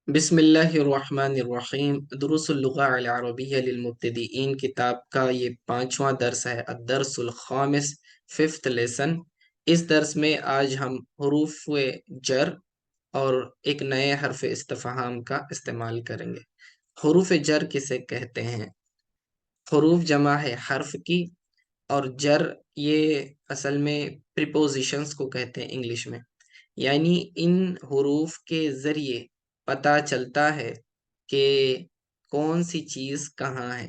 बिस्मिल्लाहिर्रहमानिर्रहीम दुरुस लुगा अल अरबिय्या लिलमुब्तदीइन किताब का ये पांचवा दर्स है अद्दर्सुल खामिस फिफ्थ लेसन। इस दर्स में आज हम हरूफ जर और एक नए हर्फ इस्तिफहाम का इस्तेमाल करेंगे। हरूफ जर किसे कहते हैं? हरूफ जमा है हर्फ की, और जर ये असल में प्रीपोजिशंस को कहते हैं इंग्लिश में। यानी इन हुरूफ के जरिए पता चलता है कि कौन सी चीज कहाँ है।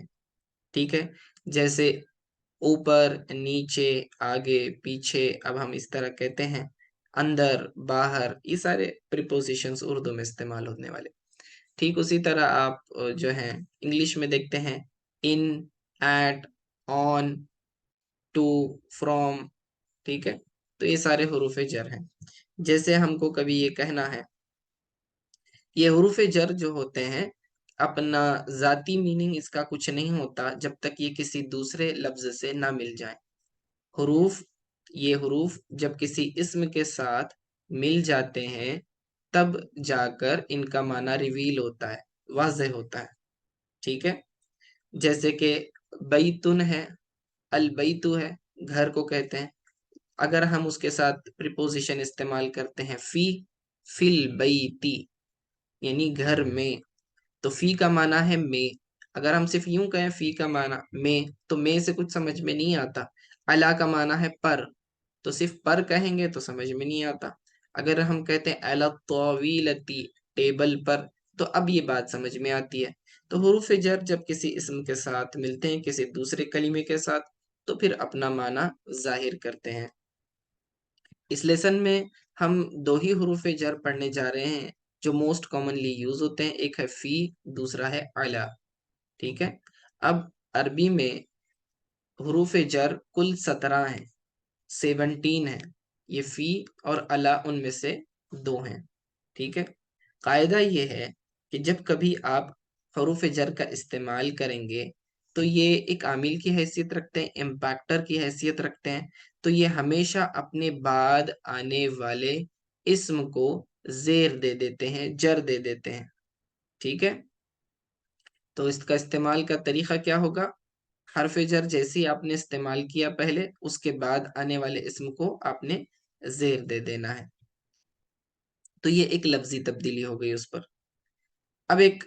ठीक है, जैसे ऊपर, नीचे, आगे, पीछे। अब हम इस तरह कहते हैं अंदर, बाहर, ये सारे प्रीपोजिशंस उर्दू में इस्तेमाल होने वाले। ठीक उसी तरह आप जो है इंग्लिश में देखते हैं इन, एट, ऑन, टू, फ्रॉम। ठीक है, तो ये सारे हरूफ जर हैं। जैसे हमको कभी ये कहना है, ये हरूफ जर जो होते हैं अपना जाती मीनिंग इसका कुछ नहीं होता जब तक ये किसी दूसरे लफ्ज से ना मिल जाए। हरूफ, ये हरूफ जब किसी इस्म के साथ मिल जाते हैं तब जाकर इनका माना रिवील होता है, वाज़ेह होता है। ठीक है, जैसे कि बैतुन है, अल बैतु है, घर को कहते हैं। अगर हम उसके साथ प्रीपोजिशन इस्तेमाल करते हैं फी, फिल बैती, यानी घर में, तो फी का माना है में। अगर हम सिर्फ यूं कहें फी का माना में, तो में से कुछ समझ में नहीं आता। अला का माना है पर, तो सिर्फ पर कहेंगे तो समझ में नहीं आता। अगर हम कहते हैं अला तवीलती, टेबल पर, तो अब ये बात समझ में आती है। तो हुरूफ जर जब किसी इस्म के साथ मिलते हैं, किसी दूसरे कलीमे के साथ, तो फिर अपना माना जाहिर करते हैं। इस लेसन में हम दो ही हुरूफ जर पढ़ने जा रहे हैं जो मोस्ट कॉमनली यूज होते हैं। एक है फी, दूसरा है अला। ठीक है, अब अरबी में हुरूफ जर कुल 17 हैं, 17 है। ये फी और अला उनमें से दो हैं। ठीक है, कायदा ये है कि जब कभी आप हरूफ जर का इस्तेमाल करेंगे तो ये एक आमिल की हैसियत रखते हैं, इम्पैक्टर की हैसियत रखते हैं। तो ये हमेशा अपने बाद आने वाले इस्म को जेर दे देते हैं, जर दे देते हैं। ठीक है, तो इसका इस्तेमाल का तरीका क्या होगा? हरफ जर जैसे ही आपने इस्तेमाल किया पहले, उसके बाद आने वाले इस्म को आपने जेर दे देना है। तो ये एक लफ्जी तब्दीली हो गई उस पर। अब एक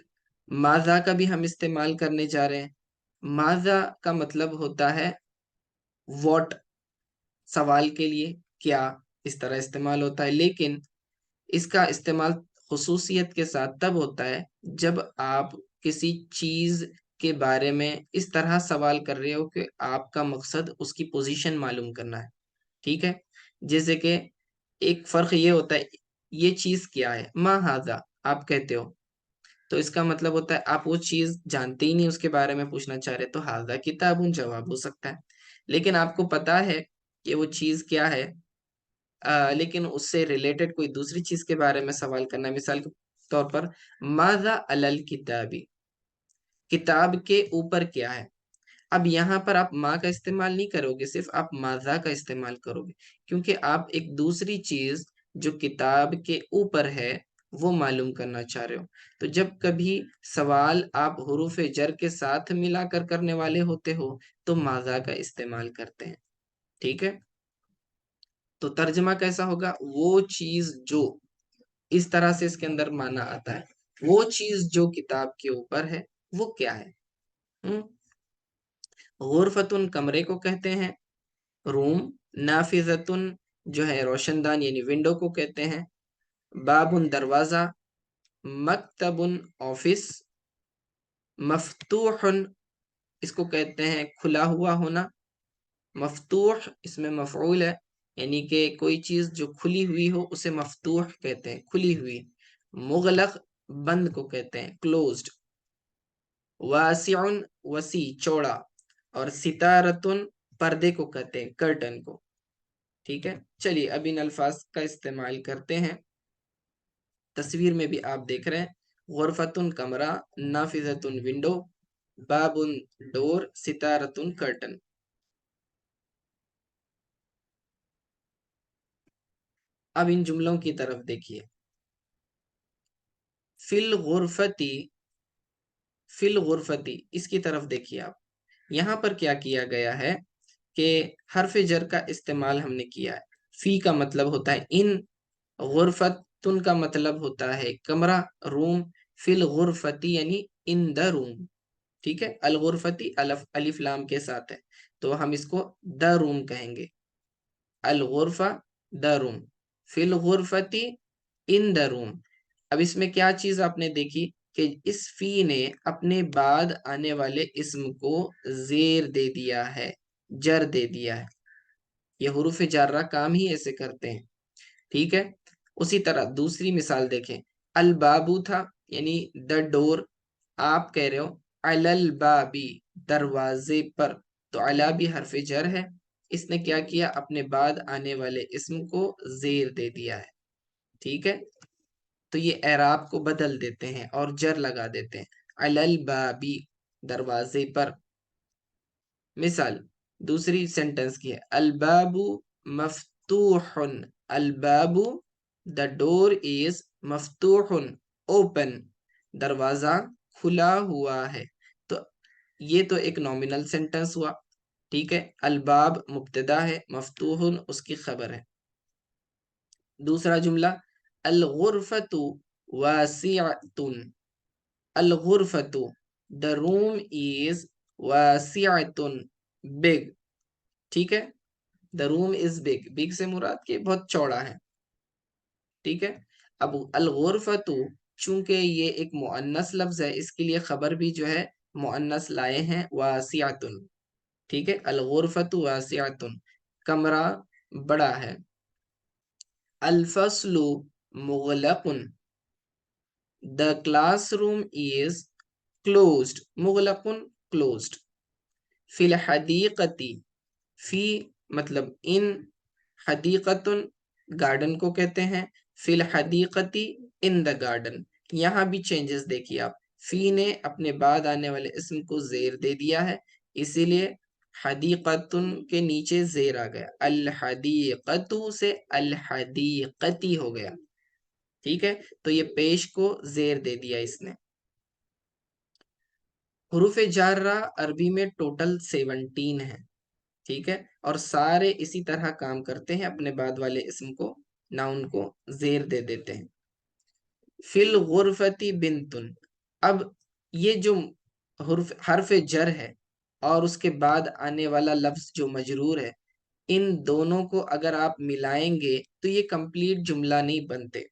माजा का भी हम इस्तेमाल करने जा रहे हैं। माजा का मतलब होता है व्हाट, सवाल के लिए क्या, इस तरह इस्तेमाल होता है। लेकिन इसका इस्तेमाल खुसूसियत के साथ तब होता है जब आप किसी चीज के बारे में इस तरह सवाल कर रहे हो कि आपका मकसद उसकी पोजीशन मालूम करना है। ठीक है, जैसे कि एक फर्क ये होता है, ये चीज क्या है, मा हाजा आप कहते हो, तो इसका मतलब होता है आप वो चीज जानते ही नहीं, उसके बारे में पूछना चाह रहे, तो हाजा किताबुन जवाब हो सकता है। लेकिन आपको पता है कि वो चीज क्या है, लेकिन उससे रिलेटेड कोई दूसरी चीज के बारे में सवाल करना, मिसाल के तौर पर माजा अलल किताबी, किताब के ऊपर क्या है। अब यहाँ पर आप माँ का इस्तेमाल नहीं करोगे, सिर्फ आप माजा का इस्तेमाल करोगे, क्योंकि आप एक दूसरी चीज जो किताब के ऊपर है वो मालूम करना चाह रहे हो। तो जब कभी सवाल आप हुरूफ जर के साथ मिलाकर करने वाले होते हो तो माजा का इस्तेमाल करते हैं। ठीक है, तो तर्जमा कैसा होगा? वो चीज जो, इस तरह से इसके अंदर माना आता है, वो चीज जो किताब के ऊपर है वो क्या है। हम्म, गुरफतुन कमरे को कहते हैं, रूम। नाफिजतुन जो है रोशनदान यानी विंडो को कहते हैं। बाबुन दरवाजा। मकतबुन ऑफिस। मफतूहन इसको कहते हैं खुला हुआ होना। मफतूह इसमें मफऊल है, यानी कि कोई चीज जो खुली हुई हो उसे मफतूह कहते हैं, खुली हुई। मुगलक बंद को कहते हैं, क्लोज्ड। वासिउन वसी चौड़ा, और सितारतुन पर्दे को कहते हैं, कर्टन को। ठीक है, चलिए अब इन अल्फाज का इस्तेमाल करते हैं। तस्वीर में भी आप देख रहे हैं, गुरफतुन कमरा, नाफिजतुन विंडो, बाबुन डोर, सितारतुन कर्टन। अब इन जुमलों की तरफ देखिए। फिल गुरफती, फिल गुरफती, इसकी तरफ देखिए आप। यहाँ पर क्या किया गया है कि हर्फ जर का इस्तेमाल हमने किया है। फी का मतलब होता है इन, गुरफतुन का मतलब होता है कमरा, रूम। फिल गुरफती यानी इन द रूम। ठीक है, अल गुरफती अलफ अलिफ लाम के साथ है, तो हम इसको द रूम कहेंगे। अल गुरफा द रूम, फिल गुरफती इन द रूम। अब इसमें क्या चीज आपने देखी कि इस फी ने अपने बाद आने वाले इस्म को जेर दे दिया है, जर दे दिया है। ये हुरूफ जार्रा काम ही ऐसे करते हैं। ठीक है, उसी तरह दूसरी मिसाल देखें। अल बाबू था यानी द डोर, आप कह रहे हो अलल बाबी, दरवाजे पर, तो अला भी हरफ जर है। इसने क्या किया, अपने बाद आने वाले इस्म को जेर दे दिया है। ठीक है, तो ये एराब को बदल देते हैं और जर लगा देते हैं। अलल बाबी, दरवाजे पर। मिसाल दूसरी सेंटेंस की है, अलबाबू मफ्तूहुन, अलबाबू द डोर इज मफ्तूहुन, ओपन, दरवाजा खुला हुआ है। तो ये तो एक नॉमिनल सेंटेंस हुआ। ठीक है, अलबाब मुब्तदा है, मफ्तूहुन उसकी खबर है। दूसरा जुमला, अल गुरफतु वासिअतुन, अल गुरफतु द रूम इज वासिअतुन, बिग। ठीक है, the room is big, big से मुराद के बहुत चौड़ा है। ठीक है, अब अल गुरफतु चूंकि ये एक मुअन्नस लफ्ज है, इसके लिए खबर भी जो है मुअन्नस लाए हैं, वासिअतुन। ठीक है, अल गुरफतु वासिअतुन, कमरा बड़ा है। अल फस्लु मुगलकुन, द क्लासरूम इज क्लोज्ड, मुगलकुन क्लोज्ड। फिल हदीकती, फी मतलब इन, हदीकतुन गार्डन को कहते हैं। फिल हदीकती इन द गार्डन, यहाँ भी चेंजेस देखिए आप। फी ने अपने बाद आने वाले इसम को जेर दे दिया है, इसीलिए हदीकतुन के नीचे जेर आ गया, अल हदीकतु से अल हदीकती हो गया। ठीक है, तो ये पेश को जेर दे दिया इसने। हुरूफ जार्रा अरबी में टोटल 17 है। ठीक है, और सारे इसी तरह काम करते हैं, अपने बाद वाले इस्म को, नाउन को जेर दे देते हैं। फिल गुरफती बिनतुन, अब ये जो हर्फ जर है और उसके बाद आने वाला लफ्ज जो मजरूर है, इन दोनों को अगर आप मिलाएंगे तो ये कंप्लीट जुमला नहीं बनते,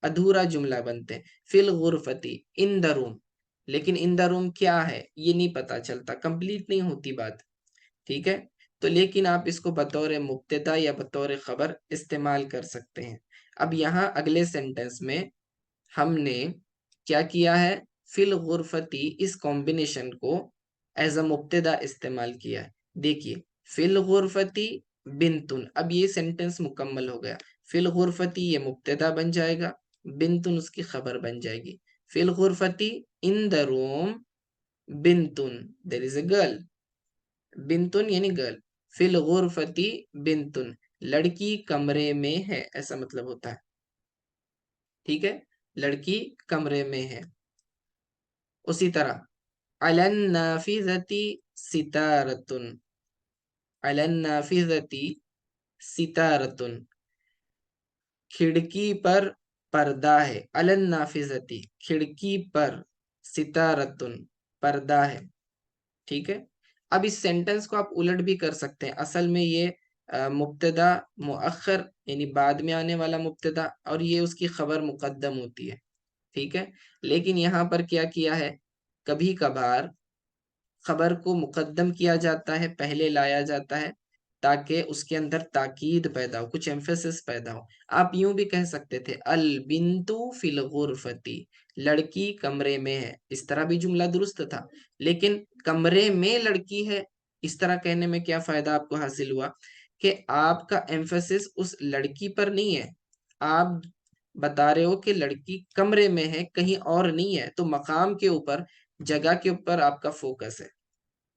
अधूरा जुमला बनते हैं। फिल गुरफती इन द रूम, लेकिन इन द रूम क्या है ये नहीं पता चलता, कंप्लीट नहीं होती बात। ठीक है, तो लेकिन आप इसको बतौर मुब्तदा या बतौर खबर इस्तेमाल कर सकते हैं। अब यहाँ अगले सेंटेंस में हमने क्या किया है, फिल गुरफती इस कॉम्बिनेशन को एज अ मुब्तदा इस्तेमाल किया है। देखिए, फिल गुरफती बिनतुन, अब ये सेंटेंस मुकम्मल हो गया। फिल गुरफती ये मुब्तदा बन जाएगा, बिनतुन उसकी खबर बन जाएगी। फिल गुरफती इन द रूम बिनतुन, देयर इज अ गर्ल, बिनतुन यानी गर्ल। फिल गुरफती बिनतुन, लड़की कमरे में है, ऐसा मतलब होता है। ठीक है, लड़की कमरे में है। उसी तरह अलन नाफिजती सितारतुन, अलन नाफिजती सितारतुन, खिड़की पर पर्दा है। अलन नाफिजती खिड़की पर, सितारतुन पर्दा है। ठीक है, अब इस सेंटेंस को आप उलट भी कर सकते हैं। असल में ये मुब्तदा मुअख्खर यानी बाद में आने वाला मुब्तदा, और ये उसकी खबर मुकद्दम होती है। ठीक है, लेकिन यहाँ पर क्या किया है, कभी कभार खबर को मुकद्दम किया जाता है, पहले लाया जाता है, ताकि उसके अंदर ताकीद पैदा हो, कुछ एम्फेसिस पैदा हो। आप यूं भी कह सकते थे, अल बिंतु फिल गुरफती, लड़की कमरे में है, इस तरह भी जुमला दुरुस्त था। लेकिन कमरे में लड़की है, इस तरह कहने में क्या फायदा आपको हासिल हुआ कि आपका एम्फेसिस उस लड़की पर नहीं है, आप बता रहे हो कि लड़की कमरे में है, कहीं और नहीं है, तो मकाम के ऊपर, जगह के ऊपर आपका फोकस है।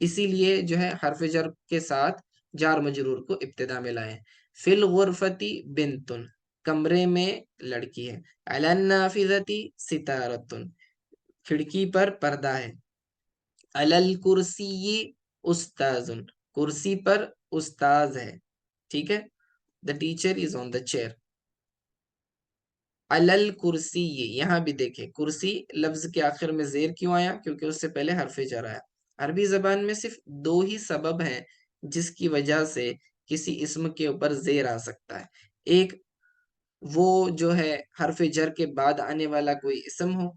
इसीलिए जो है हरफ जर के साथ जार मजरूर को इब्तिदा में लाए। फिल गुरफती बिनतुन, کمرے میں لڑکی ہے. علی النافذتی ستارۃ، کھڑکی پر پردہ ہے. علی الکرسی استاذ، کرسی پر استاذ ہے. ٹھیک ہے. The teacher is on the chair. علی الکرسی، یہاں بھی دیکھیں کرسی لفظ کے آخر میں زیر کیوں آیا؟ کیونکہ اس سے پہلے حرف جر آیا. عربی زبان میں صرف دو ہی سبب ہیں جس کی وجہ سے کسی اسم کے اوپر زیر آ سکتا ہے. ایک وہ جو ہے حرف جر کے بعد آنے والا کوئی اسم ہو.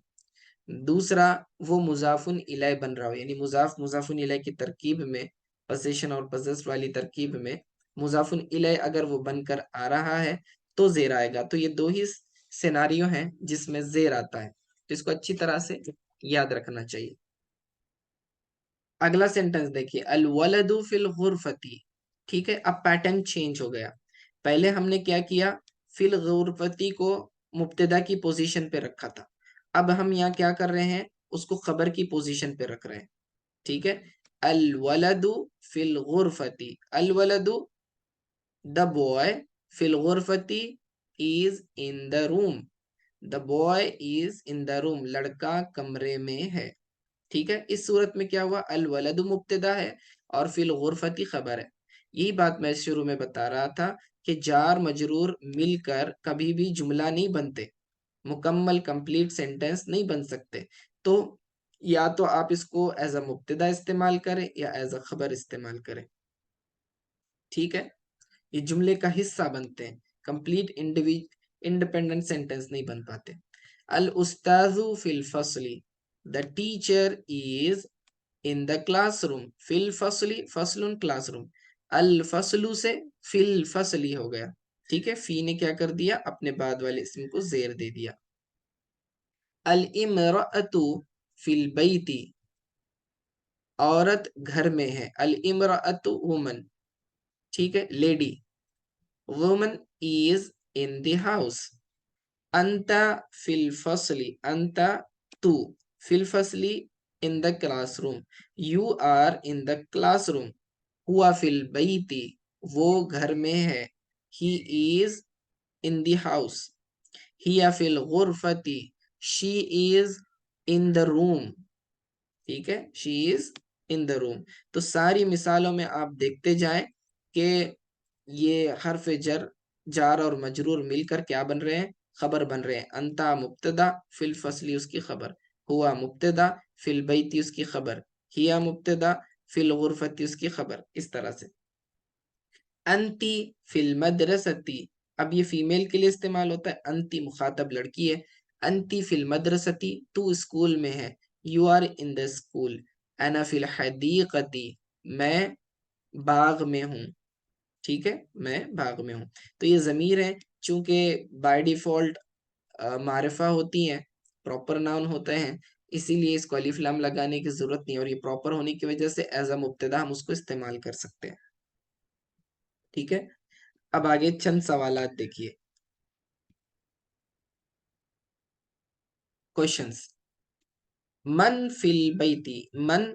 دوسرا وہ مضاف الیہ بن رہا ہو، یعنی مضاف الیہ کی ترکیب میں، پوزیشن اور پوزیس والی ترکیب میں مضاف الیہ اگر وہ بن کر آ رہا ہے تو زیر آئے گا. تو یہ دو ہی سیناریو ہیں جس میں زیر آتا ہے. تو اس کو اچھی طرح سے یاد رکھنا چاہیے. اگلا سینٹنس دیکھیے، الولد فی الغرفتی. ٹھیک ہے. اب پیٹرن چینج ہو گیا. پہلے ہم نے کیا کیا؟ فی الغرفتی کو مبتدا کی پوزیشن پہ رکھا تھا. اب ہم یہاں کیا کر رہے ہیں؟ اس کو خبر کی پوزیشن پہ رکھ رہے ہیں. ٹھیک ہے. الولد فی الغرفتی، الولد the boy فی الغرفتی is in the room. the boy is in the room، لڑکا کمرے میں ہے. ٹھیک ہے. اس صورت میں کیا ہوا؟ الولد مبتدا ہے اور فی الغرفتی خبر ہے. یہی بات میں شروع میں بتا رہا تھا کہ جار مجرور مل کر کبھی بھی جملہ نہیں بنتے، مکمل کمپلیٹ سینٹینس نہیں بن سکتے. تو یا تو آپ اس کو ایز اے مبتدا استعمال کریں یا ایز اے خبر استعمال کریں. ٹھیک ہے. یہ جملے کا حصہ بنتے ہیں، کمپلیٹ انڈیپینڈنٹ سینٹینس نہیں بن پاتے. الاستاذ فی الفصل، the teacher is in the classroom. فی الفصل، فصل کلاس روم. الفصل سے فی الفصل ہو گیا. ٹھیک ہے. فی نے کیا کر دیا؟ اپنے بعد والے اسم کو زیر دے دیا. الامرأۃ فی البیت، عورت گھر میں ہے. الامرأۃ وومن، ٹھیک ہے، lady. woman is in the house. انت فی الفصل، انت تو فی الفصل in the classroom. you are in the classroom. ہوا فی البیت، وہ گھر میں ہے. he is in the house. ہی فی الغرفۃ، she is in the room. ٹھیک ہے. she is in the room. تو ساری مثالوں میں آپ دیکھتے جائیں کہ یہ حرف جار اور مجرور مل کر کیا بن رہے ہیں؟ خبر بن رہے ہیں. انتا مبتدا، فی الفصل اس کی خبر. ہوا مبتدا، فی البیت اس کی خبر. ہیا مبتدا، فی الغرفت اس کی خبر. اس طرح سے. انتی فی المدرستی، اب یہ فیمیل کے لیے استعمال ہوتا ہے. انتی مخاطب لڑکی ہے. انتی فی المدرستی، تو اسکول میں ہے. You are in the school. انا فی الحدیقتی، میں باغ میں ہوں. ٹھیک ہے. میں باغ میں ہوں. تو یہ ضمیر ہیں، چونکہ بائی ڈیفالٹ معرفہ ہوتی ہیں، پراپر ناؤن ہوتے ہیں، اسی لیے اس کو الف لام لگانے کی ضرورت نہیں، اور یہ پراپر ہونے کی وجہ سے ایز اے مبتدا ہم اس کو استعمال کر سکتے ہیں. ٹھیک ہے. اب آگے چند سوالات دیکھیے. کوشچنس. من فی البیتی، من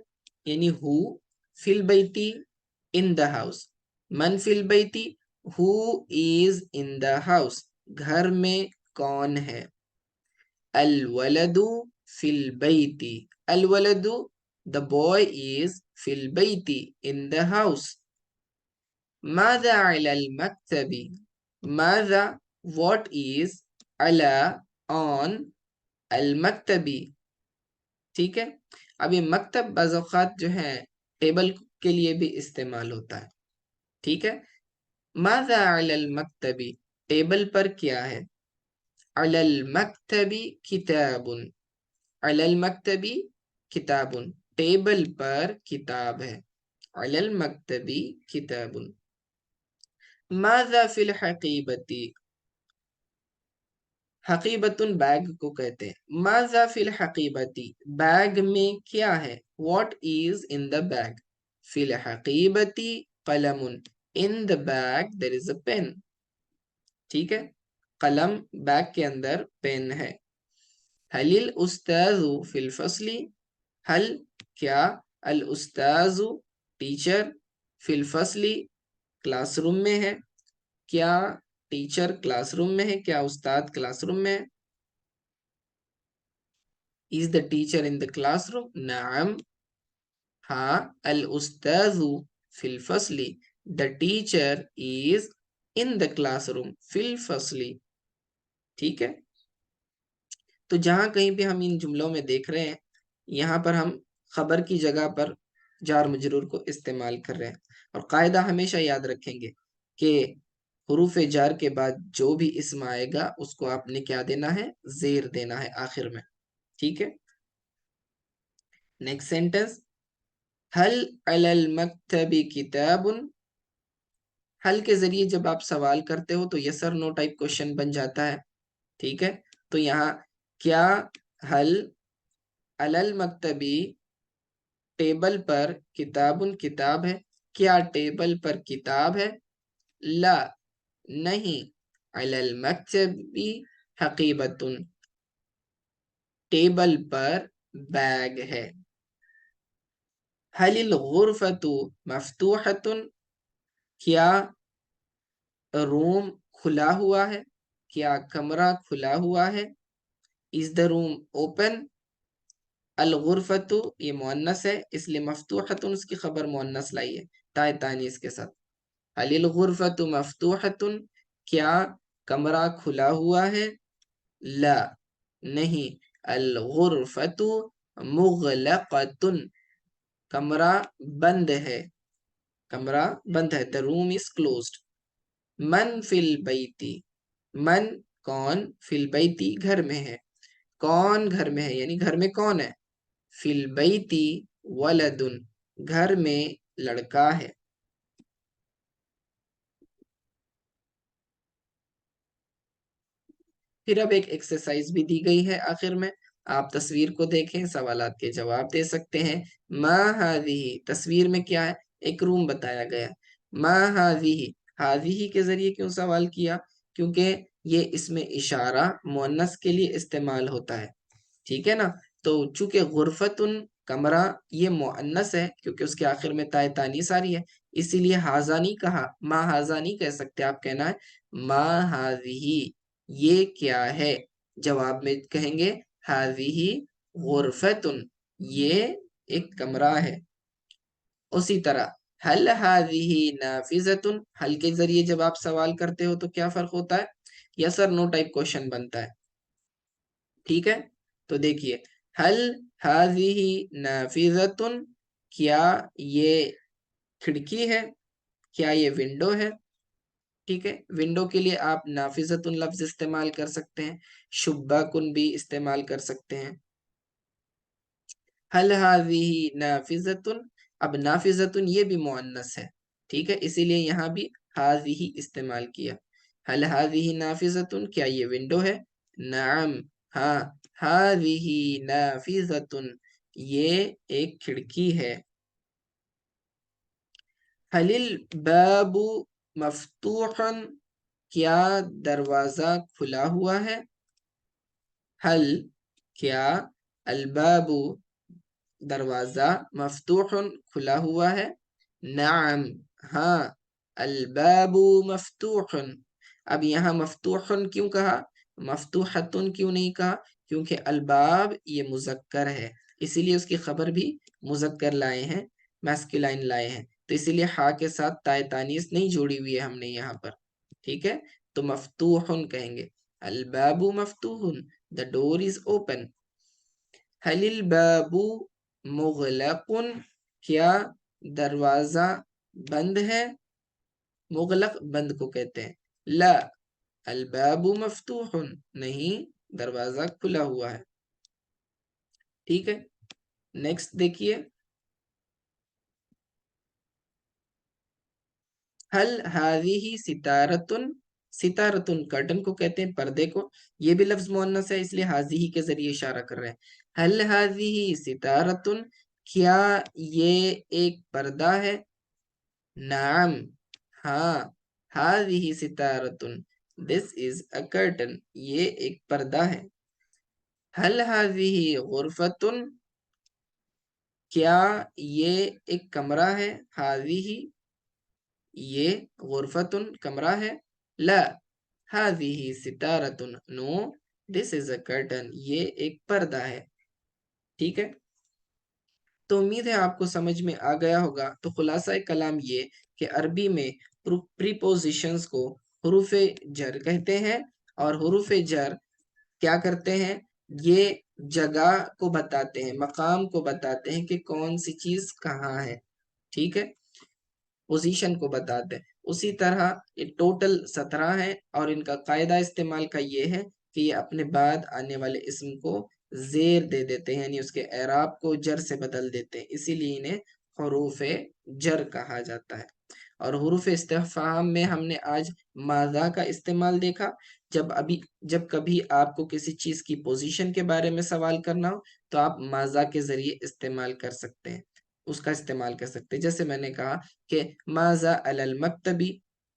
یعنی ہو، فی البیتی ان دا ہاؤس. من فی البیتی، ہو از ان دا ہاؤس، گھر میں کون ہے. الولد فی البیتی، الولد the boy is فی البیتی in the house. ماذا علی المکتب، ماذا what is علی on المکتبی. ٹھیک ہے. اب یہ مکتب بعض اوقات جو ہے ٹیبل کے لیے بھی استعمال ہوتا ہے. ٹھیک ہے. ماذا علی المکتبی، ٹیبل پر کیا ہے. علی المکتبی کتاب، علی المکتبی کتاب، ٹیبل پر کتاب ہے. علی المکتبی کتاب. ماذا فی الحقیبتی، حقیبتن بیگ کو کہتے ہیں. ماذا فی الحقیبتی، بیگ میں کیا ہے. what is in the bag. فی الحقیبتی قلم، in the bag there is a pen. ٹھیک ہے. قلم بیگ کے اندر پین ہے. حل الاستاذ فی الفصل، حل کیا الاستاذ ٹیچر فی الفصل کلاس روم میں ہے. کیا टीचर क्लासरूम में है, क्या उस्ताद क्लासरूम में है? Is the teacher in the classroom? نعم. हाँ. الأستاذ في الفصل. The teacher is in the classroom. في الفصل. ठीक है. तो जहां कहीं भी हम इन जुमलों में देख रहे हैं, यहाँ पर हम खबर की जगह पर जार मजरूर को इस्तेमाल कर रहे हैं। और कायदा हमेशा याद रखेंगे कि हुरूफ जार के बाद जो भी इसम आएगा उसको आपने क्या देना है? जेर देना है आखिर में। ठीक है। नेक्स्ट सेंटेंस, हल अलल मक्तबी किताबुन। हल के जरिए जब आप सवाल करते हो तो यस और नो टाइप क्वेश्चन बन जाता है। ठीक है। तो यहाँ क्या हल अलल मक्तबी टेबल पर किताबुन किताब है, क्या टेबल पर किताब है? ला नहीं। अलल मक्तबी हकीबतुन टेबल पर बैग है। हलिल गुरफतु मफ्तूहतुन क्या रूम खुला हुआ है, क्या कमरा खुला हुआ है? Is the room open? अल गुरफतु ये मुअन्नस है इसलिए मफ्तूहतुन उसकी खबर मुअन्नस लाई है ताए तानीस के साथ। अलिल गुरफतु मफ्तूहतुन क्या कमरा खुला हुआ है? ला नहीं। अल गुरफतु मुगलक़तुन कमरा बंद है, कमरा बंद है। The room is closed. मन फिल बैती मन कौन, फिल बैती घर में है, कौन घर में है यानी घर में कौन है? फिल बैती वलदुन घर में लड़का है। फिर अब एक एक्सरसाइज भी दी गई है आखिर में, आप तस्वीर को देखें, सवालात के जवाब दे सकते हैं। मा हाज़िही तस्वीर में क्या है? एक रूम बताया गया। मा हाज़िही हाज़िही के जरिए क्यों सवाल किया? क्योंकि ये इसमें इशारा मुअन्नस के लिए इस्तेमाल होता है। ठीक है ना। तो चूंकि गुरफतुन कमरा ये मुअन्नस है क्योंकि उसके आखिर में ताए तानीस आ रही है, इसीलिए हाजा नहीं कहा, मा हाजा नहीं कह सकते, आप कहना है मा हाजिही ये क्या है। जवाब में कहेंगे हाजिही गुरफतुन ये एक कमरा है। उसी तरह हल हाजिही नाफिजतुन हल के जरिए जब आप सवाल करते हो तो क्या फर्क होता है? यस और नो टाइप क्वेश्चन बनता है। ठीक है। तो देखिए हल हाजिही नाफिजतुन क्या ये खिड़की है, क्या ये विंडो है? ठीक है। विंडो के लिए आप नाफिजतुन लफ्ज इस्तेमाल कर सकते हैं, शुब्बाकुन भी इस्तेमाल कर सकते हैं। हल हाजिही नाफिजतुन, अब नाफिजतुन ये भी मुअन्नस है, ठीक है, इसीलिए यहाँ भी हाजिही इस्तेमाल किया। हल हाजिही नाफिजतुन क्या ये विंडो है? नाम हाँ। हाजिही नाफिजतुन ये एक खिड़की है। हलिल बाबू मफ्तूहन क्या दरवाजा खुला हुआ है? हल क्या अलबाबू दरवाजा मफ्तूहन खुला हुआ है? नाम हाँ। अलबाबू मफ्तूहन। अब यहाँ मफ्तूहन क्यों कहा, मफ्तूहतुन क्यों नहीं कहा? क्योंकि अलबाब ये मुजक्कर है, इसीलिए उसकी खबर भी मुजक्कर लाए हैं, मैस्कुलाइन लाए हैं। तो इसीलिए हा के साथ ताए तानीस नहीं जोड़ी हुई है हमने यहाँ पर। ठीक है। तो मफ्तूहन कहेंगे। अलबाबू मफ्तूहन द डोर इज ओपन। हलिल बाबू मुगलकुन क्या दरवाजा बंद है? मुगलक बंद को कहते हैं। ला अलबाबु मफ्तूहुन नहीं दरवाजा खुला हुआ है। ठीक है। नेक्स्ट देखिए हल हाजिही सितारतुन सितारतुन कर्टन को कहते हैं, पर्दे को। ये भी लफ्ज मुअन्नस है इसलिए हाजिही के जरिए इशारा कर रहे हैं। हल हाजिही सितारतुन क्या ये एक पर्दा है? नाम हाँ। हाजिही सितारतुन दिस इज अ कर्टन ये एक पर्दा है। हल हाजिही गुरफतुन क्या ये एक कमरा है? हाजिही ये गुरफतुन कमरा है? ला हाज़िही सितारतुन, no this is a curtain, ये एक पर्दा है। ठीक है, तो उम्मीद है आपको समझ में आ गया होगा। तो खुलासा कलाम ये कि अरबी में प्रीपोजिशंस को हुरूफ जर कहते हैं, और हुरूफ जर क्या करते हैं, ये जगह को बताते हैं, मकाम को बताते हैं कि कौन सी चीज कहाँ है। ठीक है, पोजीशन को बताते हैं। उसी तरह ये टोटल 17 है, और इनका कायदा इस्तेमाल का ये है कि ये अपने बाद आने वाले इसम को जेर दे देते हैं, यानी उसके एराब को जर से बदल देते हैं, इसीलिए इन्हें हरूफ जर कहा जाता है। और हुरूफ इस्तिफ़हाम में हमने आज माज़ा का इस्तेमाल देखा। जब कभी आपको किसी चीज़ की पोजीशन के बारे में सवाल करना हो, तो आप माज़ा के ज़रिए इस्तेमाल कर सकते हैं, उसका इस्तेमाल कर सकते हैं। जैसे मैंने कहा कि माज़ा अलल मक्तबी,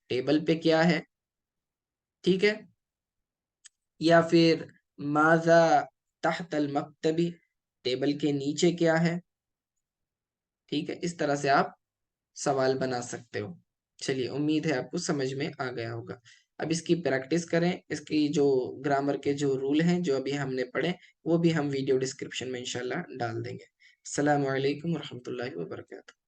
टेबल पे क्या है, ठीक है? या फिर माज़ा तहतल मक्तबी, टेबल के नीचे क्या है, ठीक है? इस तरह से आप सवाल बना सकते हो। चलिए, उम्मीद है आपको समझ में आ गया होगा। अब इसकी प्रैक्टिस करें, इसकी जो ग्रामर के जो रूल हैं जो अभी हमने पढ़े, वो भी हम वीडियो डिस्क्रिप्शन में इंशाल्लाह डाल देंगे। अस्सलामु अलैकुम व रहमतुल्लाहि व बरकातहू।